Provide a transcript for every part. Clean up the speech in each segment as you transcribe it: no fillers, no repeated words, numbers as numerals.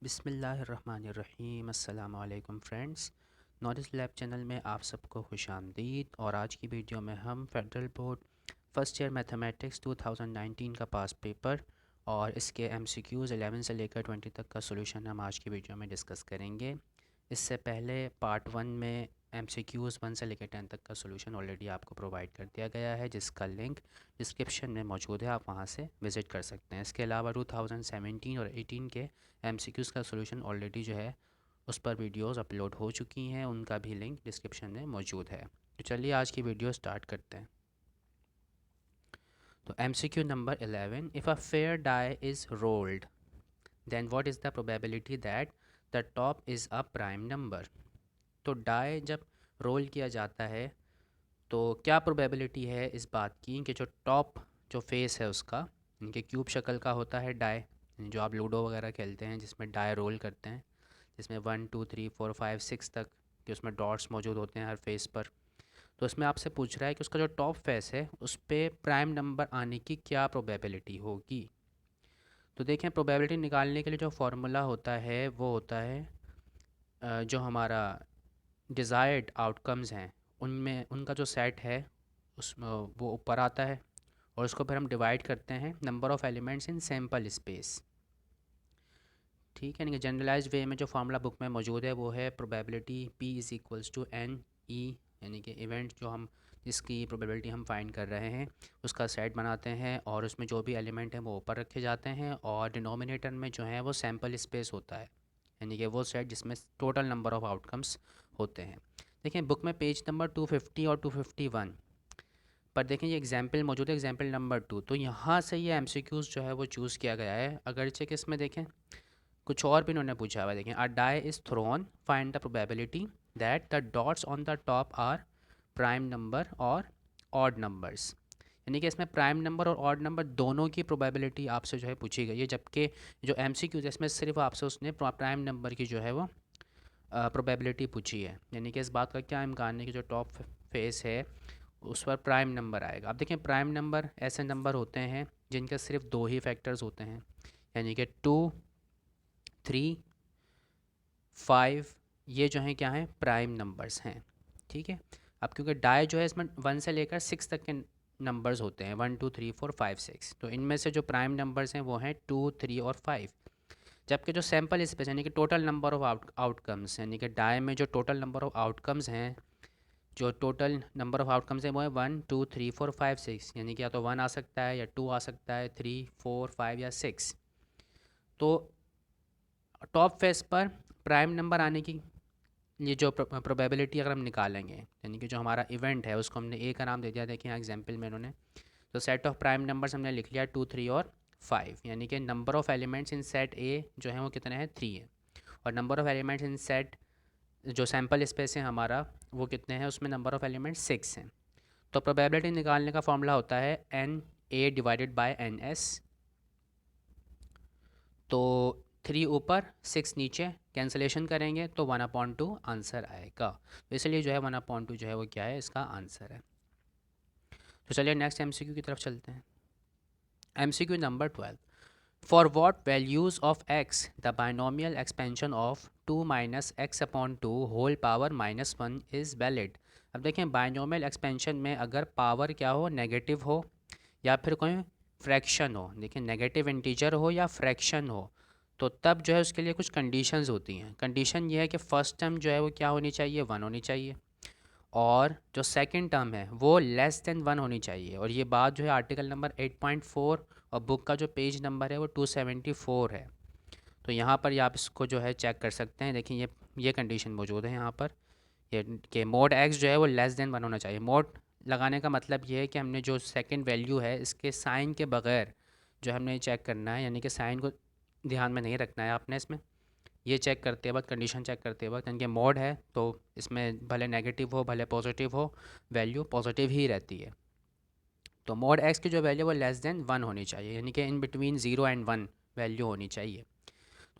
बिस्मिल्लाहिर्रहमानिर्रहीम। अस्सलाम वालेकुम फ्रेंड्स, नॉलेज लैब चैनल में आप सबको खुशामदीद। और आज की वीडियो में हम federal board first year mathematics 2019 का पास पेपर और इसके एमसीक्यूज़ 11 से लेकर 20 तक का सॉल्यूशन हम आज की वीडियो में डिस्कस करेंगे। इससे पहले पार्ट 1 में एमसीक्यूज़ 1 से लेकर 10 तक का सॉल्यूशन ऑलरेडी आपको प्रोवाइड कर दिया गया है, जिसका लिंक डिस्क्रिप्शन में मौजूद है, आप वहां से विज़िट कर सकते हैं। इसके अलावा 2017 और 18 के एमसीक्यूज़ का सॉल्यूशन ऑलरेडी जो है उस पर वीडियोस अपलोड हो चुकी हैं, उनका भी लिंक डिस्क्रिप्शन में मौजूद है। तो चलिए आज की वीडियो स्टार्ट करते हैं। तो MCQ number 11, if a fair die is rolled then what is the probability that the top is a prime number. तो डाई जब रोल किया जाता है तो क्या प्रोबेबिलिटी है इस बात की कि जो टॉप जो फेस है उसका, इनके क्यूब शक्ल का होता है डाई, जो आप लूडो वगैरह खेलते हैं जिसमें डाई रोल करते हैं, जिसमें 1 2 3 4 5 6 तक कि उसमें डॉट्स मौजूद होते हैं हर फेस पर। तो इसमें आपसे पूछ रहा है कि उसका जो टॉप फेस है उस पर प्राइम नंबर आने की क्या प्रोबेबिलिटी होगी। तो देखें, प्रोबेबिलिटी निकालने के लिए जो फार्मूला होता है वो होता है जो हमारा डिज़ायर्ड आउटकम्स हैं उनमें उनका जो सेट है उस वो ऊपर आता है, और उसको फिर हम डिवाइड करते हैं number of elements in sample space. ठीक है, यानी कि जनरलाइज वे में जो फार्मूला बुक में मौजूद है वो है probability P is equals to N E, यानी कि इवेंट जो हम जिसकी प्रोबेबिलिटी हम फाइंड कर रहे हैं उसका सेट बनाते हैं और उसमें जो भी एलिमेंट हैं वो ऊपर रखे जाते हैं, और डिनोमिनेटर में जो है वो सैम्पल स्पेस होता है, यानी कि वो सेट जिसमें टोटल नंबर ऑफ़ आउटकम्स होते हैं। देखिए बुक में पेज नंबर 250 और 251 पर देखें ये एग्जाम्पल मौजूद है, एग्जाम्पल नंबर 2। तो यहाँ से ये एमसीक्यूज़ जो है वो चूज़ किया गया है। अगरचे कि इसमें देखें कुछ और भी इन्होंने पूछा हुआ है। देखें, a die is thrown, find the probability that the dots on the top are prime number और ऑड नंबर्स। यानी कि इसमें प्राइम नंबर और ऑड नंबर दोनों की प्रोबेबिलिटी आपसे जो है पूछी गई है, जबकि जो एमसीक्यूज़ है इसमें सिर्फ आपसे उसने प्राइम नंबर की जो है वो प्रोबेबिलिटी पूछी है। यानी कि इस बात का क्या इम्कान है कि जो टॉप फेस है उस पर प्राइम नंबर आएगा। अब देखें, प्राइम नंबर ऐसे नंबर होते हैं जिनके सिर्फ दो ही फैक्टर्स होते हैं, यानी कि 2 3 5, ये जो हैं क्या हैं, प्राइम नंबर्स हैं। ठीक है, अब क्योंकि डाई जो है इसमें 1 से लेकर 6 तक के नंबर्स होते हैं, 1 2 3 4 5 6, तो इनमें से जो प्राइम नंबर्स हैं वो हैं 2 3 और 5। जबकि जो सैम्पल स्पेस यानी कि टोटल नंबर ऑफ आउटकम्स, यानी कि डाई में जो टोटल नंबर ऑफ आउटकम्स हैं, जो टोटल नंबर ऑफ आउटकम्स है वो है 1 2 3 4 5 6, यानी कि या तो 1 आ सकता है या 2 आ सकता है, 3 4 5 या 6। तो टॉप फेस पर प्राइम नंबर आने की ये जो प्रोबेबिलिटी अगर हम निकालेंगे, यानी कि जो हमारा इवेंट है उसको हमने ए का नाम दे दिया। देखिए यहाँ एग्जाम्पल में इन्होंने तो सेट ऑफ प्राइम नंबर्स हमने लिख लिया 2 3 और 5, यानी कि number of elements in set ए जो है वो कितने हैं, 3 है, और number of elements in set जो सैम्पल स्पेस है हमारा वो कितने हैं, उसमें नंबर ऑफ़ एलिमेंट्स 6 हैं। तो प्रोबेबिलिटी निकालने का फॉर्मूला होता है N A divided by N S. तो 3 ऊपर 6 नीचे, कैंसलेशन करेंगे तो 1/2 आंसर आएगा। तो इसलिए जो है 1/2 जो है वो क्या है, इसका आंसर है। तो चलिए नेक्स्ट एमसीक्यू की तरफ चलते हैं। MCQ number 12, for what values of x the binomial expansion of 2 - x/2 whole power -1 is valid. अब देखें, बाइनोमियल एक्सपेंशन में अगर पावर क्या हो, नेगेटिव हो या फिर कोई फ्रैक्शन हो, देखिए नेगेटिव इंटीजर हो या फ्रैक्शन हो, तो तब जो है उसके लिए कुछ कंडीशंस होती हैं। कंडीशन ये है कि फर्स्ट टर्म जो है वो क्या होनी चाहिए, 1 होनी चाहिए, और जो सेकंड टर्म है वो लेस देन 1 होनी चाहिए। और ये बात जो है आर्टिकल नंबर 8.4 और बुक का जो पेज नंबर है वो 274 है। तो यहाँ पर ये आप इसको जो है चेक कर सकते हैं। देखिए ये कंडीशन मौजूद है यहाँ पर, ये कि मोड एक्स जो है वो लेस देन 1 होना चाहिए। मोड लगाने का मतलब ये है कि हमने जो सेकंड वैल्यू है इसके साइन के बगैर जो हमने चेक करना है, यानी कि साइन को ध्यान में नहीं रखना है आपने इसमें। ये चेक करते वक्त, कंडीशन चेक करते वक्त, यानी कि मोड है तो इसमें भले नेगेटिव हो भले पॉजिटिव हो, वैल्यू पॉजिटिव ही रहती है। तो मोड एक्स की जो वैल्यू वो लेस देन 1 होनी चाहिए, यानी कि इन बिटवीन 0 एंड 1 वैल्यू होनी चाहिए,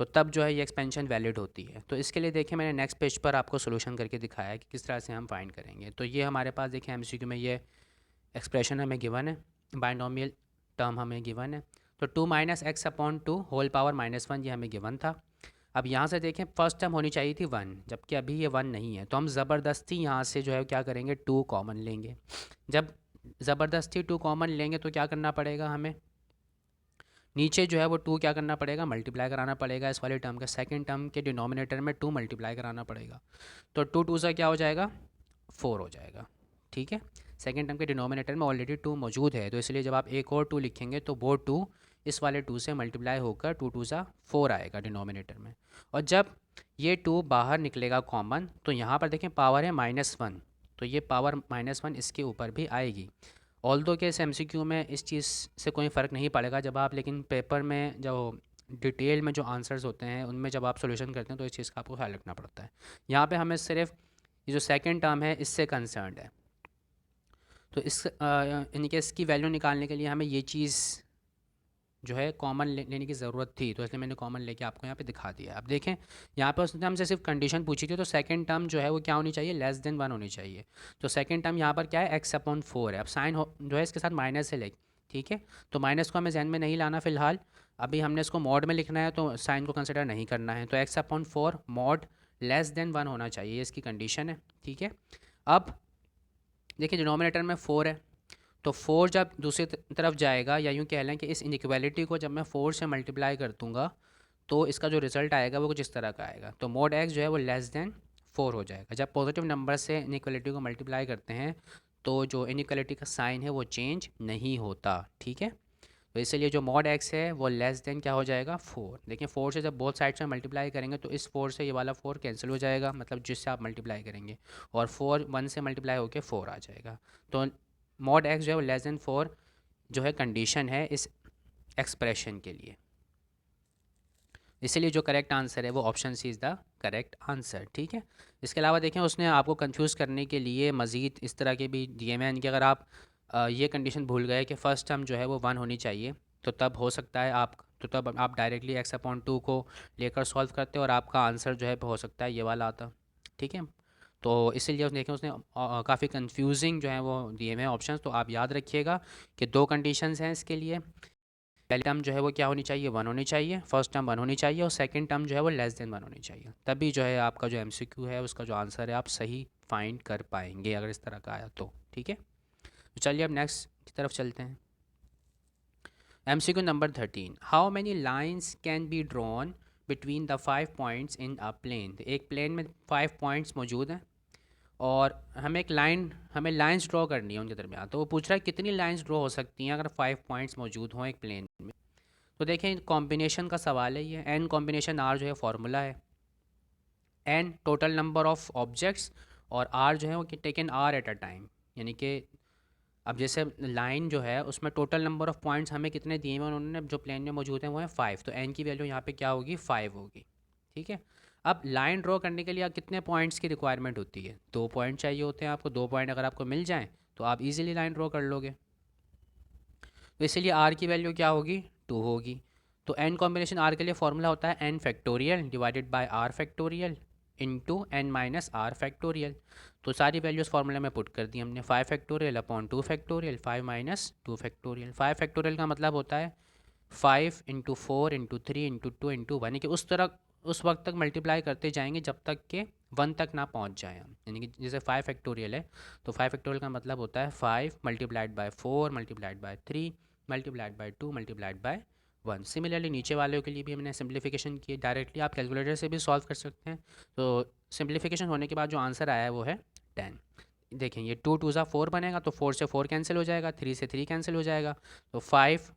तो तब जो है ये एक्सपेंशन वैलिड होती है। तो इसके लिए देखिए मैंने नेक्स्ट पेज पर आपको सोल्यूशन करके दिखाया है कि किस तरह से हम फाइंड करेंगे। तो ये हमारे पास देखिए एमसीक्यू में ये एक्सप्रेशन हमें गिवन है, बाइनोमियल टर्म हमें गिवन है। तो 2 - x/2 होल पावर -1 ये हमें गिवन था। अब यहाँ से देखें फर्स्ट टर्म होनी चाहिए थी 1, जबकि अभी ये 1 नहीं है, तो हम ज़बरदस्ती यहाँ से जो है क्या करेंगे 2 कॉमन लेंगे। जब ज़बरदस्ती 2 कॉमन लेंगे तो क्या करना पड़ेगा हमें, नीचे जो है वो 2 क्या करना पड़ेगा, मल्टीप्लाई कराना पड़ेगा इस वाले टर्म का, सेकंड टर्म के डिनोमिनेटर में 2 मल्टीप्लाई कराना पड़ेगा। तो 2 2 से क्या हो जाएगा 4 हो जाएगा। ठीक है, सेकंड टर्म के डिनोमिनेटर में ऑलरेडी 2 मौजूद है, तो इसलिए जब आप एक और 2 लिखेंगे तो वो 2 इस वाले 2 से मल्टीप्लाई होकर 2 2 सा 4 आएगा डिनोमिनेटर में। और जब ये 2 बाहर निकलेगा कॉमन, तो यहाँ पर देखें पावर है -1, तो ये पावर -1 इसके ऊपर भी आएगी। ऑल्दो के इस एमसीक्यू में इस चीज़ से कोई फ़र्क नहीं पड़ेगा जब आप, लेकिन पेपर में जो डिटेल में जो आंसर्स होते हैं उनमें जब आप सॉल्यूशन करते हैं तो इस चीज़ का आपको ख्याल रखना पड़ता है। यहाँ पे हमें सिर्फ ये जो सेकंड टर्म है इससे कंसर्न्ड है, तो इस यानी कि इसकी वैल्यू निकालने के लिए हमें ये चीज़ जो है कॉमन लेने की ज़रूरत थी, तो इसलिए मैंने कॉमन लेके आपको यहाँ पे दिखा दिया। अब देखें यहाँ पे उसने हमसे सिर्फ कंडीशन पूछी थी, तो सेकंड टर्म जो है वो क्या होनी चाहिए, लेस देन 1 होनी चाहिए। तो सेकंड टर्म यहाँ पर क्या है, x/4 है। अब साइन जो है इसके साथ माइनस है, लेकिन ठीक है, तो माइनस को हमें जहन में नहीं लाना फ़िलहाल, अभी हमने इसको मॉड में लिखना है तो साइन को कंसिडर नहीं करना है। तो x/4 मॉड लेस देन 1 होना चाहिए, ये इसकी कंडीशन है। ठीक है, अब देखिए डिनोमिनेटर में 4 है, तो 4 जब दूसरी तरफ जाएगा, या यूँ कह लें कि इस इनइक्वालिटी को जब मैं 4 से मल्टीप्लाई कर दूंगा तो इसका जो रिज़ल्ट आएगा वो कुछ इस तरह का आएगा। तो मोड एक्स जो है वो लेस देन 4 हो जाएगा। जब पॉजिटिव नंबर से इनइक्वालिटी को मल्टीप्लाई करते हैं तो जो इनइक्वालिटी का साइन है वो चेंज नहीं होता। ठीक है, तो इसलिए जो मॉड एक्स है वो लेस देन क्या हो जाएगा 4। देखिए 4 से जब बोथ साइड से मल्टीप्लाई करेंगे तो इस 4 से ये वाला 4 कैंसिल हो जाएगा, मतलब जिससे आप मल्टीप्लाई करेंगे, और 4 1 से मल्टीप्लाई होकर 4 आ जाएगा। तो मॉड एक्स जो है वो लेस देन 4 जो है कंडीशन है इस एक्सप्रेशन के लिए, इसीलिए जो करेक्ट आंसर है वो option C is the correct answer. ठीक है, इसके अलावा देखें उसने आपको कंफ्यूज करने के लिए मज़ीद इस तरह के भी दिए हैं कि अगर आप ये कंडीशन भूल गए कि फ़र्स्ट टर्म जो है वो 1 होनी चाहिए, तो तब हो सकता है आप, तो तब आप डायरेक्टली x/2 को लेकर सॉल्व करते और आपका आंसर जो है हो सकता है ये वाला आता। ठीक है, तो इसीलिए देखें उसने काफ़ी कंफ्यूजिंग जो है वो दिए हुए हैं ऑप्शंस, तो आप याद रखिएगा कि 2 कंडीशंस हैं इसके लिए। पहली टर्म जो है वो क्या होनी चाहिए 1 होनी चाहिए, फर्स्ट टर्म 1 होनी चाहिए, और सेकंड टर्म जो है वो लेस देन 1 होनी चाहिए, तभी जो है आपका जो एमसीक्यू है उसका जो आंसर है आप सही फाइंड कर पाएंगे अगर इस तरह का आया तो। ठीक है, तो चलिए अब नेक्स्ट की तरफ चलते हैं। MCQ number 13, how many lines can be drawn between the 5 points in a plane. एक प्लेन में 5 पॉइंट्स मौजूद हैं और हमें लाइंस ड्रॉ करनी है उनके दरमियान, तो वो पूछ रहा है कितनी लाइंस ड्रॉ हो सकती हैं अगर 5 पॉइंट्स मौजूद हों एक प्लेन में। तो देखें कॉम्बिनेशन का सवाल है, ये एन कॉम्बिनेशन आर जो है फॉर्मूला है, N total number of objects और आर जो है वो taken R at a time, यानी कि अब जैसे लाइन जो है उसमें टोटल नंबर ऑफ पॉइंट्स हमें कितने दिए हैं उन्होंने जो प्लेन में मौजूद हैं वो है 5, तो एन की वैल्यू यहाँ पे क्या होगी 5 होगी। ठीक है, अब लाइन ड्रॉ करने के लिए कितने पॉइंट्स की रिक्वायरमेंट होती है, 2 पॉइंट चाहिए होते हैं आपको, 2 पॉइंट अगर आपको मिल जाएँ तो आप इजीली लाइन ड्रॉ कर लोगे, तो इसलिए आर की वैल्यू क्या होगी 2 होगी। तो एन कॉम्बिनेशन आर के लिए फॉर्मूला होता है N factorial divided by R factorial into N minus R factorial. तो सारी वैल्यूज़ फार्मूला में पुट कर दी हमने, 5 factorial upon 2 factorial, 5 minus 2 factorial. 5 factorial का मतलब होता है 5 इंटू 4 इंटू 3 इंटू 2 इंटू 1, यानी कि उस वक्त तक मल्टीप्लाई करते जाएंगे जब तक कि 1 तक ना पहुंच जाए हम, यानी कि जैसे 5 फैक्टोरियल है तो 5 फैक्टोरियल का मतलब होता है 5 multiplied by 4 multiplied by 3 multiplied by 2 multiplied by 1। Similarly नीचे वालों के लिए भी हमने सिंप्लीफिकेशन की, डायरेक्टली आप कैलकुलेटर से भी सॉल्व कर सकते हैं। तो सिंप्लीफिकेशन होने के बाद जो आंसर आया है वो है 10। देखें ये 2 2 ज़ा 4 बनेगा, तो 4 से 4 कैंसिल हो जाएगा, 3 से 3 कैंसिल हो जाएगा, तो 5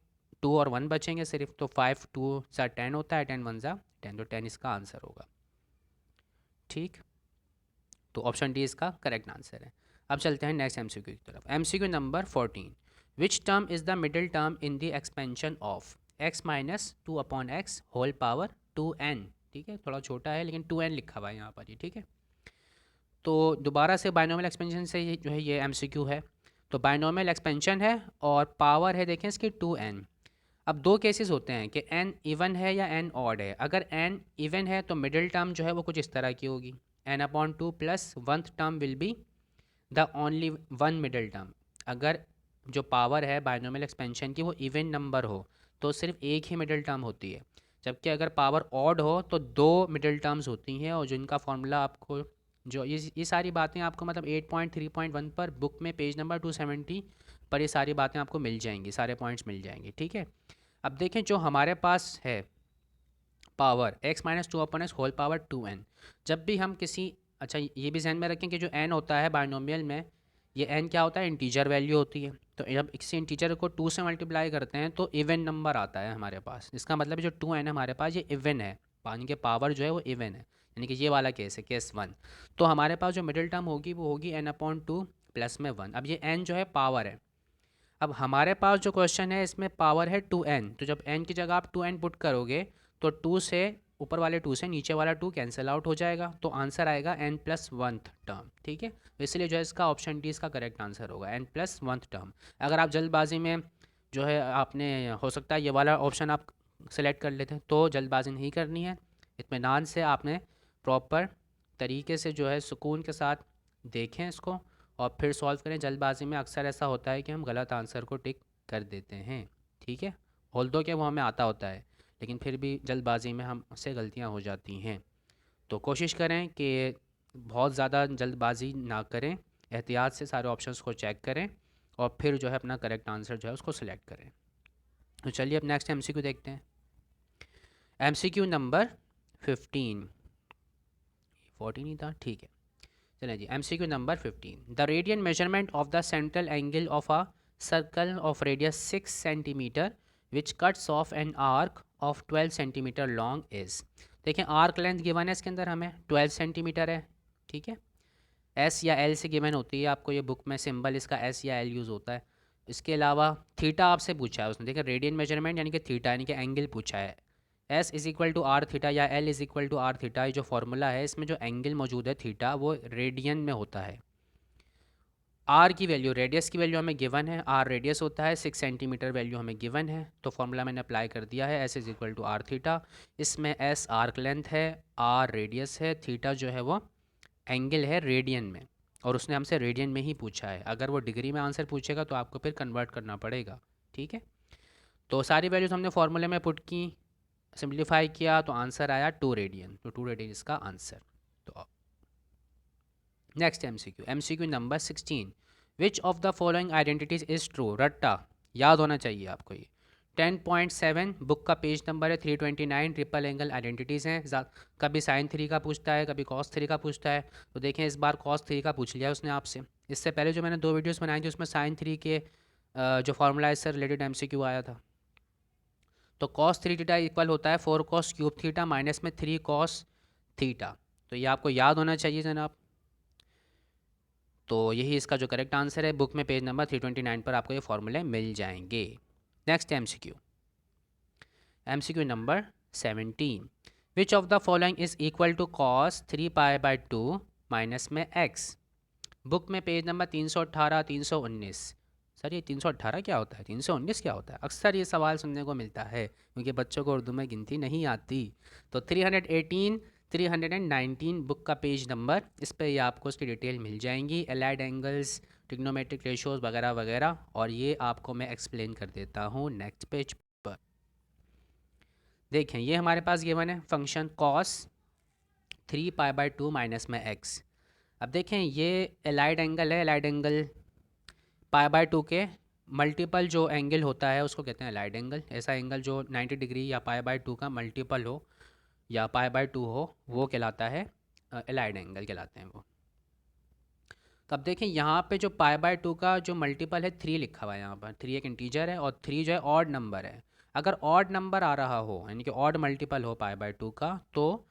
2 और 1 बचेंगे सिर्फ, तो 5 2 ज़ा 10 होता है, 10 1 ज़ा 10, तो 10 इसका आंसर होगा। ठीक, तो ऑप्शन डी इसका करेक्ट आंसर है। अब चलते हैं नेक्स्ट एमसीक्यू की तरफ। MCQ number 14, which term is the middle term in the expansion of x minus 2 upon x whole power 2n। ठीक है, थोड़ा छोटा है लेकिन 2n लिखा हुआ है यहाँ पर ये। ठीक है, तो दोबारा से बाइनोमियल एक्सपेंशन से ये जो है ये एमसीक्यू है, तो बाइनोमियल एक्सपेंशन है और पावर है देखें इसकी 2n। अब दो केसेस होते हैं कि n इवन है या n ऑड है। अगर n इवन है तो मिडिल टर्म जो है वो कुछ इस तरह की होगी, n upon 2 plus oneth term will be the only one middle term. अगर जो पावर है बाइनोमियल एक्सपेंशन की वो इवन नंबर हो तो सिर्फ एक ही मिडिल टर्म होती है, जबकि अगर पावर ऑड हो तो दो मिडिल टर्म्स होती हैं, और जिनका फॉर्मूला आपको, जो ये सारी बातें आपको मतलब 8.3.1 पर बुक में पेज नंबर 270 पर ये सारी बातें आपको मिल जाएंगी, सारे पॉइंट्स मिल जाएंगे, ठीक है। अब देखें जो हमारे पास है पावर x माइनस टू अपन एक्स होल पावर 2n, जब भी हम किसी, अच्छा ये भी ध्यान में रखें कि जो n होता है बाइनोमियल में, ये n क्या होता है, इंटीजर वैल्यू होती है। तो जब किसी इंटीजर को 2 से मल्टीप्लाई करते हैं तो इवन नंबर आता है हमारे पास, इसका मतलब जो 2n हमारे पास ये इवन है, पानी के पावर जो है वो इवन है, यानी कि ये वाला केस है, केस 1। तो हमारे पास जो मिडिल टर्म होगी वो होगी n/2 प्लस में 1। अब ये n जो है पावर है। अब हमारे पास जो क्वेश्चन है इसमें पावर है 2n, तो जब n की जगह आप 2n पुट करोगे तो 2 से ऊपर वाले 2 से नीचे वाला 2 कैंसिल आउट हो जाएगा, तो आंसर आएगा n+1th टर्म, ठीक है। तो इसलिए जो है इसका ऑप्शन डी इसका करेक्ट आंसर होगा, n+1th टर्म। अगर आप जल्दबाजी में जो है आपने, हो सकता है ये वाला ऑप्शन आप सेलेक्ट कर लेते हैं, तो जल्दबाजी नहीं करनी है, इत्मीनान से आपने प्रॉपर तरीके से जो है सुकून के साथ देखें इसको और फिर सॉल्व करें। जल्दबाजी में अक्सर ऐसा होता है कि हम गलत आंसर को टिक कर देते हैं, ठीक है। ऑल्दो कि वो हमें आता होता है, लेकिन फिर भी जल्दबाजी में हमसे गलतियां हो जाती हैं। तो कोशिश करें कि बहुत ज़्यादा जल्दबाजी ना करें, एहतियात से सारे ऑप्शंस को चेक करें और फिर जो है अपना करेक्ट आंसर जो है उसको सिलेक्ट करें। तो चलिए अब नेक्स्ट एमसीक्यू देखते हैं। एमसीक्यू नंबर 15, 14 ही था, ठीक है। चलिए जी, MCQ number 15, the radian measurement of the central angle of a circle of radius 6 centimetre which cuts of an arc of 12 centimetre long is. देखें आर्क लेंथ गिवन है इसके अंदर हमें 12 सेंटीमीटर है, ठीक है। एस या एल से गिवन होती है, आपको ये बुक में सिंबल इसका एस या एल यूज़ होता है। इसके अलावा थीटा आपसे पूछा है उसने, देखिए रेडियन मेजरमेंट यानी कि थीटा यानी कि एंगल पूछा है। S is equal to are theta या L is equal to are theta, ये जो फॉर्मूला है इसमें जो एंगल मौजूद है थीटा वो रेडियन में होता है। आर की वैल्यू, रेडियस की वैल्यू हमें गिवन है, आर रेडियस होता है, 6 सेंटीमीटर वैल्यू हमें गिवन है, तो फॉर्मूला मैंने अप्लाई कर दिया है, S is equal to are theta. इसमें एस आर्क लेंथ है, आर रेडियस है, थीटा जो है वो एंगल है रेडियन में, और उसने हमसे रेडियन में ही पूछा है। अगर वो डिग्री में आंसर पूछेगा तो आपको फिर कन्वर्ट करना पड़ेगा, ठीक है। तो सारी वैल्यूज हमने फॉर्मूले में पुट की, सिंप्लीफाई किया तो आंसर आया 2 रेडियन, तो 2 रेडियन इसका आंसर। तो next MCQ, MCQ number 16, which of the following identities is true. रट्टा याद होना चाहिए आपको ये। 10.7 बुक का पेज नंबर है, 329 ट्रिपल एंगल आइडेंटिटीज़ हैं। कभी साइन 3 का पूछता है, कभी कॉस 3 का पूछता है, तो देखें इस बार कॉस 3 का पूछ लिया उसने आपसे। इससे पहले जो मैंने 2 वीडियोस बनाई थी उसमें साइन 3 के जो फार्मूला इससे रिलेटेड एमसीक्यू आया था। तो कॉस 3 थीटा इक्वल होता है 4 कॉस क्यूब थीटा माइनस में 3 कॉस थीटा, तो ये आपको याद होना चाहिए जनाब। तो यही इसका जो करेक्ट आंसर है, बुक में पेज नंबर 329 पर आपको ये फॉर्मूले मिल जाएंगे। Next MCQ, MCQ number 17, which of the following is equal to cos 3π/2 minus में x। बुक में पेज नंबर 318 319। सर ये 318 क्या होता है, 319 क्या होता है, अक्सर ये सवाल सुनने को मिलता है क्योंकि बच्चों को उर्दू में गिनती नहीं आती। तो 318 319 बुक का पेज नंबर, इस पर ये आपको उसकी डिटेल मिल जाएंगी, एलाइड एंगल्स, ट्रिग्नोमेट्रिक रेशियोज वगैरह वगैरह, और ये आपको मैं एक्सप्लेन कर देता हूँ नेक्स्ट पेज पर। देखें ये हमारे पास गिवन है फंक्शन कॉस 3π/2 माइनस में x। अब देखें ये एलाइड एंगल है, एलाइड एंगल π/2 के मल्टीपल जो एंगल होता है उसको कहते हैं एलाइड एंगल। ऐसा एंगल जो 90 डिग्री या π/2 का मल्टीपल हो या π/2 हो वो कहलाता है एलाइड एंगल कहलाते हैं वो। तो अब देखें यहाँ पे जो π/2 का जो मल्टीपल है 3 लिखा हुआ है, यहाँ पर 3 एक इंटीजर है और 3 जो है ऑड नंबर है। अगर ऑड नंबर आ रहा हो यानी कि ऑड मल्टीपल हो π/2 का, तो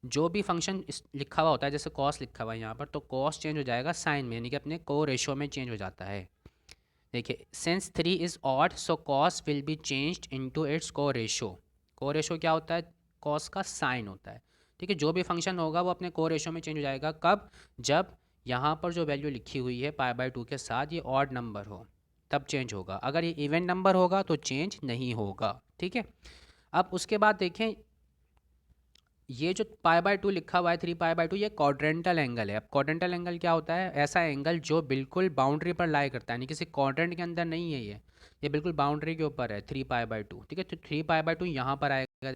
जो भी फंक्शन लिखा हुआ होता है, जैसे कॉस लिखा हुआ है यहाँ पर, तो कॉस चेंज हो जाएगा साइन में, यानी कि अपने को रेशो में चेंज हो जाता है। देखिए since 3 is odd so cos will be changed into its को रेशो। को रेशो क्या होता है, कॉस का साइन होता है, ठीक है। जो भी फंक्शन होगा वो अपने को रेशो में चेंज हो जाएगा, कब, जब यहाँ पर जो वैल्यू लिखी हुई है π/2 के साथ ये ऑड नंबर हो तब चेंज होगा, अगर ये इवन नंबर होगा तो चेंज नहीं होगा, ठीक है। अब उसके बाद देखें ये जो π/2 लिखा हुआ है 3π/2, ये क्वाड्रेंटल एंगल है। अब क्वाड्रेंटल एंगल क्या होता है, ऐसा एंगल जो बिल्कुल बाउंड्री पर लाई करता है, यानी किसी क्वाड्रेंट के अंदर नहीं है ये बिल्कुल बाउंड्री के ऊपर है 3π/2, ठीक है। तो 3π/2 यहाँ पर आएगा,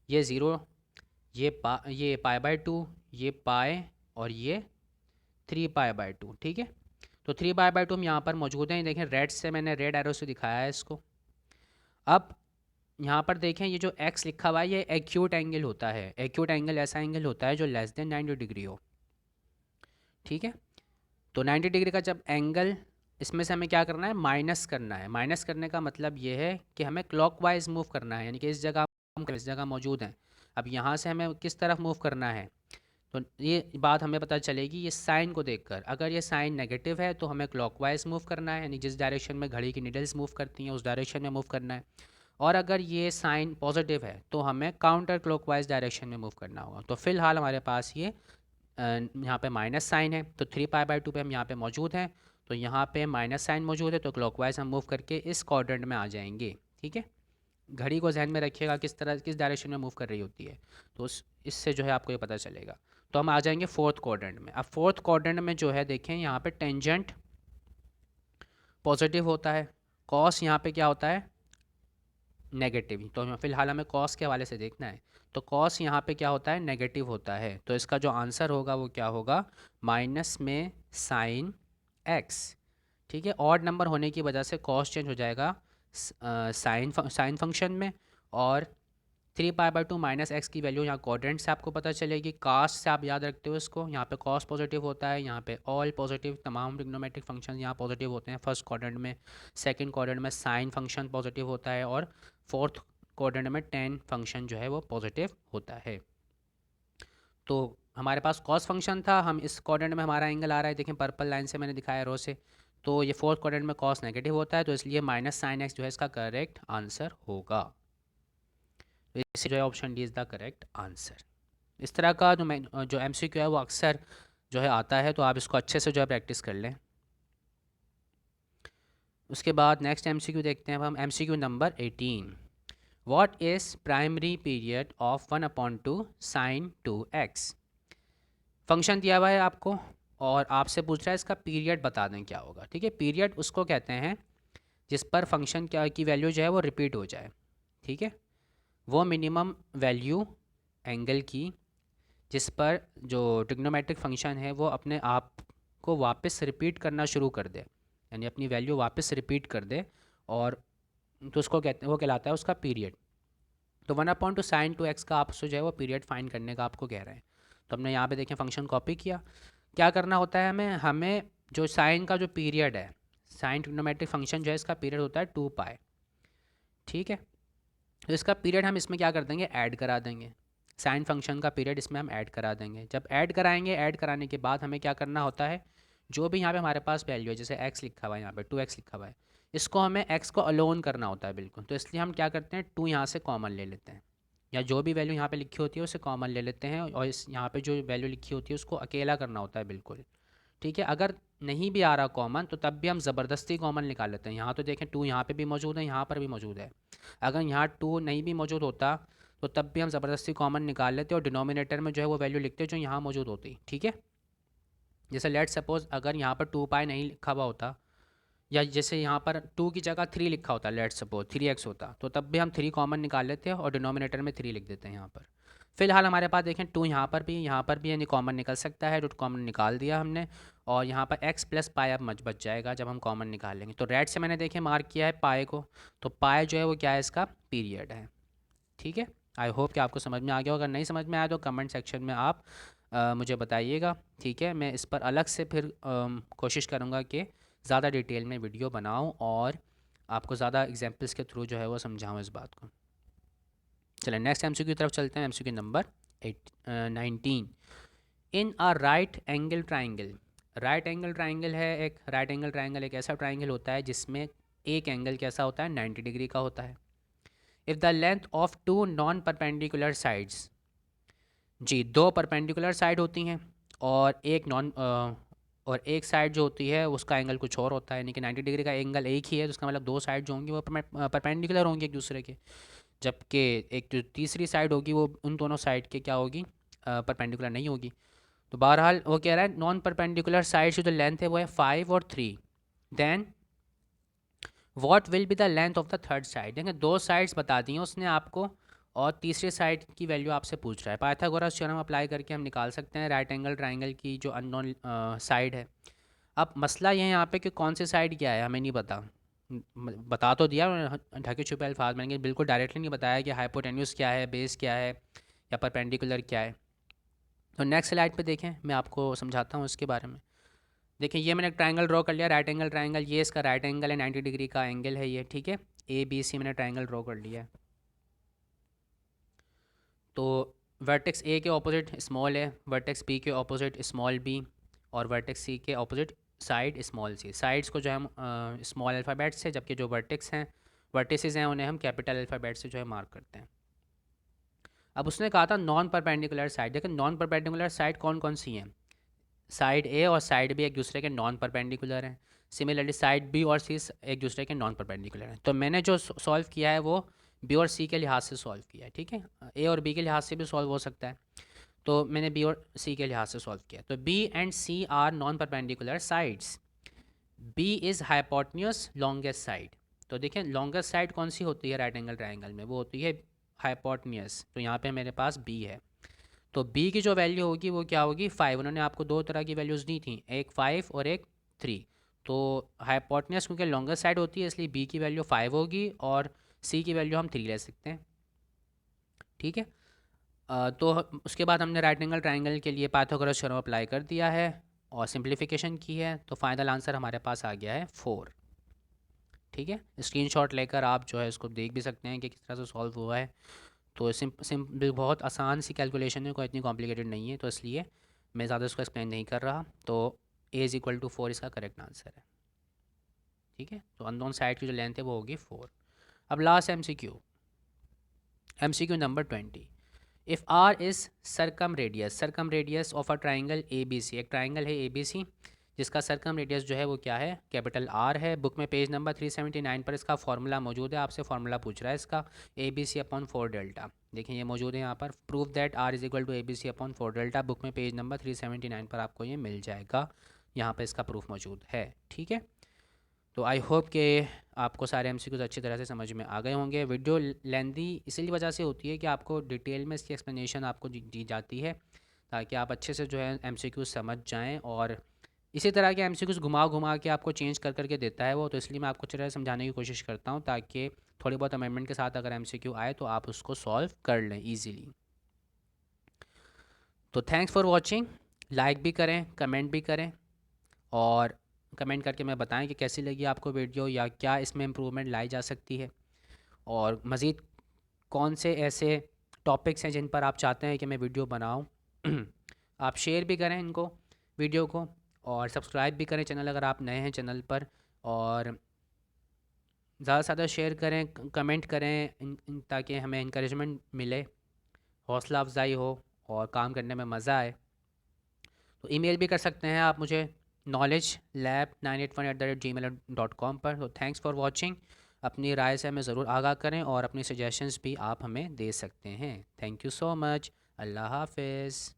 ये ज़ीरो, ये पाई/2, ये पाई, और ये 3 पाई/2, ठीक है। तो 3 पाई/2 हम यहाँ पर मौजूद हैं, देखें रेड से मैंने रेड एरो से दिखाया है इसको। अब यहाँ पर देखें ये जो एक्स लिखा हुआ है ये एक्यूट एंगल होता है। एक्यूट एंगल ऐसा एंगल होता है जो लेस देन 90 डिग्री हो, ठीक है। तो 90 डिग्री का जब एंगल, इसमें से हमें क्या करना है, माइनस करना है। माइनस करने का मतलब ये है कि हमें क्लॉकवाइज मूव करना है, यानी कि इस जगह मौजूद हैं। अब यहाँ से हमें किस तरफ मूव करना है, तो ये बात हमें पता चलेगी ये साइन को देखकर। अगर ये साइन नेगेटिव है तो हमें क्लॉकवाइज मूव करना है, यानी जिस डायरेक्शन में घड़ी की निडल्स मूव करती हैं उस डायरेक्शन में मूव करना है। और अगर ये साइन पॉजिटिव है तो हमें काउंटर क्लॉकवाइज डायरेक्शन में मूव करना होगा। तो फिलहाल हमारे पास ये यहाँ पे माइनस साइन है, तो 3 पाई/2 पे हम यहाँ पे मौजूद हैं। तो यहाँ पे माइनस साइन मौजूद है, तो क्लॉकवाइज हम मूव करके इस क्वाड्रेंट में आ जाएंगे, ठीक है। घड़ी को जहन में रखिएगा किस तरह किस डायरेक्शन में मूव कर रही होती है, तो इससे जो है आपको ये पता चलेगा। तो हम आ जाएंगे फोर्थ क्वाड्रेंट में। अब फोर्थ क्वाड्रेंट में जो है देखें यहाँ पे टेंजेंट पॉजिटिव होता है, कॉस यहाँ पे क्या होता है, नेगेटिव। तो फिलहाल हमें कॉस के हवाले से देखना है। तो कॉस यहाँ पे क्या होता है, नेगेटिव होता है। तो इसका जो आंसर होगा वो क्या होगा, माइनस में साइन एक्स, ठीक है। ऑड नंबर होने की वजह से कॉस चेंज हो जाएगा साइन फंक्शन में। और 3 पाई/2 माइनस एक्स की वैल्यू यहाँ क्वाड्रेंट से आपको पता चलेगी, कास्ट से आप याद रखते हो इसको। यहाँ पे कॉस पॉजिटिव होता है, यहाँ पे ऑल पॉजिटिव, तमाम ट्रिग्नोमेट्रिक फंक्शन यहाँ पॉजिटिव होते हैं फर्स्ट क्वाड्रेंट में। सेकंड क्वाड्रेंट में साइन फंक्शन पॉजिटिव होता है, और फोर्थ क्वाड्रेंट में टेन फंक्शन जो है वो पॉजिटिव होता है। तो हमारे पास कॉस फंक्शन था, हम इस क्वाड्रेंट में हमारा एंगल आ रहा है, देखें पर्पल लाइन से मैंने दिखाया रो से। तो ये फोर्थ क्वाड्रेंट में कॉस नेगेटिव होता है, तो इसलिए माइनस साइन एक्स जो है इसका करेक्ट आंसर होगा। तो इससे जो है option D is the correct answer. इस तरह का जो एमसीक्यू है वो अक्सर जो है आता है, तो आप इसको अच्छे से जो है प्रैक्टिस कर लें। उसके बाद नेक्स्ट एमसीक्यू देखते हैं अब हम, MCQ number 18। What is primary period of 1/2 sine 2x। Function दिया हुआ है आपको और आपसे पूछ रहा है इसका पीरियड बता दें क्या होगा, ठीक है। पीरियड उसको कहते हैं जिस पर फंक्शन क्या की वैल्यू जो है वो रिपीट हो जाए, ठीक है। वो मिनिमम वैल्यू एंगल की जिस पर जो ट्रिग्नोमेट्रिक फंक्शन है वो अपने आप को वापस रिपीट करना शुरू कर दे, यानी अपनी वैल्यू वापस रिपीट कर दे, और तो उसको कहते हैं, वो कहलाता है उसका पीरियड। तो 1/2 साइन 2x का आपसे जो है वो पीरियड फाइंड करने का आपको कह रहे हैं। तो हमने यहाँ पे देखें फंक्शन कॉपी किया। क्या करना होता है हमें हमें जो साइन का जो पीरियड है, साइन ट्रिग्नोमेट्रिक फंक्शन जो है इसका पीरियड होता है 2 पाई, ठीक है। तो इसका पीरियड हम इसमें क्या कर देंगे, ऐड करा देंगे। साइन फंक्शन का पीरियड इसमें हम ऐड करा देंगे। जब ऐड कराएंगे, ऐड कराने के बाद हमें क्या करना होता है, जो भी यहाँ पे हमारे पास वैल्यू है, जैसे x लिखा हुआ है यहाँ पे 2x लिखा हुआ है, इसको हमें x को अलोन करना होता है बिल्कुल। तो इसलिए हम क्या करते हैं, 2 यहाँ से कॉमन ले लेते हैं, या जो भी वैल्यू यहाँ पे लिखी होती है उसे कॉमन ले लेते हैं, और इस यहाँ पे जो वैल्यू लिखी होती है उसको अकेला करना होता है बिल्कुल, ठीक है। अगर नहीं भी आ रहा कॉमन तो तब भी हम ज़बरदस्ती कॉमन निकाल लेते हैं। यहाँ तो देखें 2 यहाँ पे भी मौजूद है, यहाँ पर भी मौजूद है। अगर यहाँ 2 नहीं भी मौजूद होता तो तब भी हम ज़बरदस्ती कॉमन निकाल लेते और डिनोमिनेटर में जो है वो वैल्यू लिखते जो यहाँ मौजूद होती, ठीक है। जैसे लेट सपोज अगर यहाँ पर 2 पाई नहीं लिखा हुआ होता, या जैसे यहाँ पर 2 की जगह 3 लिखा होता, लेट सपोज 3x होता, तो तब भी हम 3 कॉमन निकाल लेते हैं और डिनोमिनेटर में 3 लिख देते हैं यहाँ पर। फिलहाल हमारे पास देखें 2 यहाँ पर भी यानी कॉमन निकल सकता है, तो कॉमन निकाल दिया हमने। और यहाँ पर x प्लस पाई अब बच जाएगा जब हम कॉमन निकाल लेंगे। तो रेड से मैंने देखें मार्क किया है पाई को, तो पाई जो है वो क्या है, इसका पीरियड है, ठीक है। आई होप कि आपको समझ में आ गया हो। अगर नहीं समझ में आया तो कमेंट सेक्शन में आप मुझे बताइएगा, ठीक है। मैं इस पर अलग से फिर कोशिश करूँगा कि ज़्यादा डिटेल में वीडियो बनाऊँ और आपको ज़्यादा एग्जांपल्स के थ्रू जो है वो समझाऊँ इस बात को। चलें नेक्स्ट एमसीक्यू की तरफ चलते हैं। MCQ number 19। In a right angle triangle. Right angle triangle है एक, राइट एंगल ट्राइंगल एक ऐसा ट्राइंगल होता है जिसमें एक एंगल कैसा होता है, 90 डिग्री का होता है। If the length of 2 non perpendicular sides, जी 2 परपेंडिकुलर साइड होती हैं और और एक साइड जो होती है उसका एंगल कुछ और होता है, यानी कि 90 डिग्री का एंगल एक ही है, तो उसका मतलब 2 साइड जो होंगी वो परपेंडिकुलर होंगी एक दूसरे के, जबकि एक जो तीसरी साइड होगी वो उन दोनों साइड के क्या होगी, परपेंडिकुलर नहीं होगी। तो बहरहाल वो कह रहा है नॉन परपेंडिकुलर साइड की जो लेंथ है वो है 5 और 3, then what will be the length of the third side. देखें 2 साइड्स बता दी हैं उसने आपको और तीसरे साइड की वैल्यू आपसे पूछ रहा है। पाइथागोरस थ्योरम अप्लाई करके हम निकाल सकते हैं राइट एंगल ट्राइंगल की जो अननोन साइड है। अब मसला ये है यहाँ पे कि कौन सी साइड क्या है हमें नहीं पता। बता तो दिया उन्होंने ढके छुपे अल्फाज में, लेकिन बिल्कुल डायरेक्टली नहीं बताया कि हाइपोटेन्यूस क्या है, बेस क्या है, या परपेंडिकुलर क्या है। तो नेक्स्ट स्लाइड पे देखें, मैं आपको समझाता हूँ इसके बारे में। देखिए ये मैंने एक ट्राइंगल ड्रॉ कर लिया, राइट एंगल ट्राइंगल, ये इसका राइट एंगल है, 90 डिग्री का एंगल है ये, ठीक है। ए बी सी मैंने ट्राइंगल ड्रॉ कर लिया है। तो वर्टेक्स ए के ऑपोजिट स्मॉल है, वर्टेक्स बी के ऑपोजिट स्मॉल बी, और वर्टेक्स सी के opposite side small C. Sides को जो है हम स्मॉल अल्फ़ाबेट से, जबकि जो वर्टेक्स हैं, वर्टिसेस हैं, उन्हें हम कैपिटल अल्फ़ाबेट से जो है मार्क करते हैं। अब उसने कहा था नॉन परपेंडिकुलर साइड। देखिए नॉन परपेंडिकुलर साइड कौन कौन सी हैं? साइड ए और साइड बी एक दूसरे के नॉन परपेंडिकुलर हैं। सिमिलरली साइड बी और सी एक दूसरे के नॉन परपेंडिकुलर हैं। तो मैंने जो सॉल्व किया है वो बी और सी के लिहाज से सॉल्व किया है, ठीक है। ए और बी के लिहाज से भी सॉल्व हो सकता है, तो मैंने बी और सी के लिहाज से सॉल्व किया। तो B and C are non perpendicular sides. B is hypotenuse longest side. तो देखें लॉन्गेस्ट साइड कौन सी होती है राइट एंगल ट्राइंगल में? वो होती है हाइपोटेन्यूस। तो यहाँ पे मेरे पास बी है। तो बी की जो वैल्यू होगी वो क्या होगी? 5। उन्होंने आपको दो तरह की वैल्यूज़ दी थी, एक 5 और एक 3। तो हाइपोटेन्यूस क्योंकि लॉन्गेस्ट साइड होती है इसलिए बी की वैल्यू 5 होगी और सी की वैल्यू हम 3 ले सकते हैं, ठीक है। तो उसके बाद हमने राइट एंगल ट्राइंगल के लिए पाइथागोरस थ्योरम अप्लाई कर दिया है और सिंप्लीफिकेशन की है, तो फाइनल आंसर हमारे पास आ गया है 4, ठीक है। स्क्रीनशॉट लेकर आप जो है इसको देख भी सकते हैं कि किस तरह से सॉल्व हुआ है। तो सिंपल बहुत आसान सी कैलकुलेशन है, कोई इतनी कॉम्प्लिकेटेड नहीं है, तो इसलिए मैं ज़्यादा इसको एक्सप्लेन नहीं कर रहा। तो ए इज़ इक्वल टू 4 इसका करेक्ट आंसर है, ठीक है। तो अननोन साइड की जो लेंथ है वो होगी 4। अब last M C Q number 20। If r is circum radius of a triangle A B C. एक ट्राइंगल है ए बी सी जिसका सरकम रेडियस जो है वो क्या है? कैपिटल आर है। बुक में पेज नंबर 379 पर इसका फॉर्मूला मौजूद है। आपसे फॉर्मूला पूछ रहा है इसका, A B C upon 4 delta. देखिए ये मौजूद है यहाँ पर, prove that R is equal to A B C upon 4 delta. Book में पेज नंबर 379 पर आपको ये मिल जाएगा, यहाँ पर इसका प्रूफ मौजूद है, ठीक है। तो आई होप कि आपको सारे एमसीक्यूज़ अच्छी तरह से समझ में आ गए होंगे। वीडियो लेंदी इसीलिए वजह से होती है कि आपको डिटेल में इसकी एक्सप्लेनेशन आपको दी जाती है ताकि आप अच्छे से जो है एमसीक्यूज़ समझ जाएं। और इसी तरह के एमसीक्यूज़ घुमा घुमा के आपको चेंज कर करके देता है वो, तो इसलिए मैं आपको अच्छी तरह से समझाने की कोशिश करता हूँ ताकि थोड़ी बहुत अमेंडमेंट के साथ अगर एमसीक्यू आए तो आप उसको सॉल्व कर लें ईजीली। तो थैंक्स फॉर वॉचिंग। लाइक भी करें, कमेंट भी करें, और कमेंट करके मैं बताएं कि कैसी लगी आपको वीडियो या क्या इसमें इम्प्रूवमेंट लाई जा सकती है, और मज़ीद कौन से ऐसे टॉपिक्स हैं जिन पर आप चाहते हैं कि मैं वीडियो बनाऊं। आप शेयर भी करें इनको, वीडियो को, और सब्सक्राइब भी करें चैनल अगर आप नए हैं चैनल पर, और ज़्यादा से ज़्यादा शेयर करें, कमेंट करें ताकि हमें इंकरेजमेंट मिले, हौसला अफजाई हो और काम करने में मज़ा आए। तो ईमेल भी कर सकते हैं आप मुझे knowledgelab981@gmail.com पर। तो थैंक्स फॉर वॉचिंग। अपनी राय से हमें ज़रूर आगाह करें और अपनी सजेशंस भी आप हमें दे सकते हैं। Thank you so much. अल्लाह हाफिज़।